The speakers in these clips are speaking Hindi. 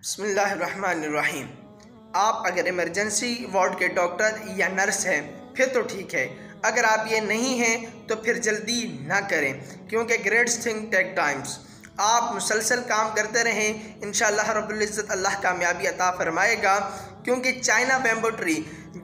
बिस्मिल्लाहिर्रहमानिर्रहीम। आप अगर इमरजेंसी वार्ड के डॉक्टर या नर्स हैं फिर तो ठीक है, अगर आप ये नहीं हैं तो फिर जल्दी ना करें, क्योंकि ग्रेट्स थिंग टेक टाइम्स। आप मुसलसल काम करते रहें, इंशाअल्लाह रब्बुल इज़्ज़त अल्लाह कामयाबी अता फरमाएगा। क्योंकि चाइना बैम्बू ट्री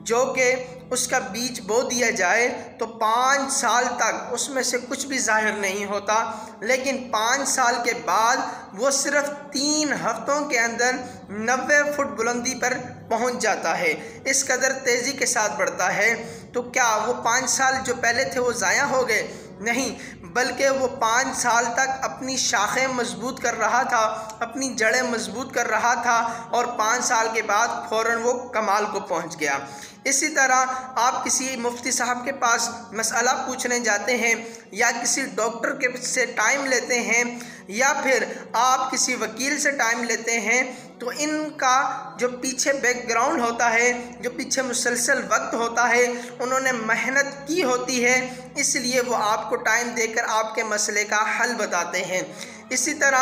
जो कि उसका बीज बो दिया जाए तो 5 साल तक उसमें से कुछ भी ज़ाहिर नहीं होता, लेकिन 5 साल के बाद वो सिर्फ 3 हफ्तों के अंदर 90 फुट बुलंदी पर पहुंच जाता है। इस कदर तेज़ी के साथ बढ़ता है। तो क्या वो 5 साल जो पहले थे वो ज़ाया हो गए? नहीं, बल्कि वो 5 साल तक अपनी शाखें मजबूत कर रहा था, अपनी जड़ें मजबूत कर रहा था, और 5 साल के बाद फ़ौरन वो कमाल को पहुंच गया। इसी तरह आप किसी मुफ्ती साहब के पास मसला पूछने जाते हैं, या किसी डॉक्टर के से टाइम लेते हैं, या फिर आप किसी वकील से टाइम लेते हैं, तो इनका जो पीछे बैकग्राउंड होता है, जो पीछे मुसलसल वक्त होता है, उन्होंने मेहनत की होती है, इसलिए वो आपको टाइम देकर आपके मसले का हल बताते हैं। इसी तरह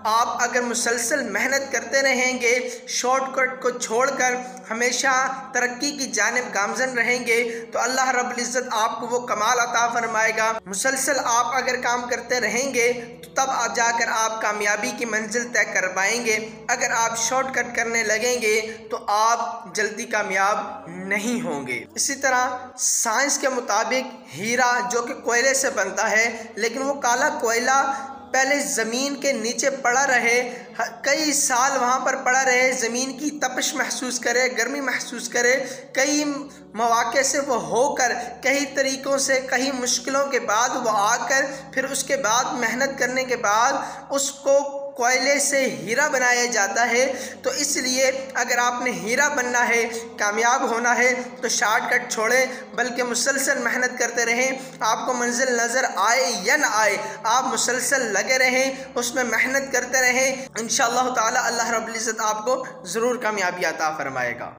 आप अगर मुसलसल मेहनत करते रहेंगे, शॉर्टकट को छोड़कर हमेशा तरक्की की जानिब गामजन रहेंगे, तो अल्लाह रब्बुल इज़्ज़त आपको वो कमाल अता फरमाएगा। मुसलसल आप अगर काम करते रहेंगे तो तब आप जाकर आप कामयाबी की मंजिल तय कर पाएंगे। अगर आप शॉर्टकट करने लगेंगे तो आप जल्दी कामयाब नहीं होंगे। इसी तरह साइंस के मुताबिक हीरा जो कि कोयले से बनता है, लेकिन वो काला कोयला पहले ज़मीन के नीचे पड़ा रहे, कई साल वहाँ पर पड़ा रहे, ज़मीन की तपिश महसूस करे, गर्मी महसूस करे, कई मौके से वो होकर, कई तरीक़ों से, कई मुश्किलों के बाद वो आकर, फिर उसके बाद मेहनत करने के बाद उसको कोयले से हीरा बनाया जाता है। तो इसलिए अगर आपने हीरा बनना है, कामयाब होना है, तो शॉर्टकट छोड़ें, बल्कि मुसलसल मेहनत करते रहें। आपको मंजिल नज़र आए या ना आए, आप मुसलसल लगे रहें, उसमें मेहनत करते रहें। इंशाअल्लाह ताला अल्लाह रब्बुल इज़्ज़त आपको ज़रूर कामयाबी अता फरमाएगा।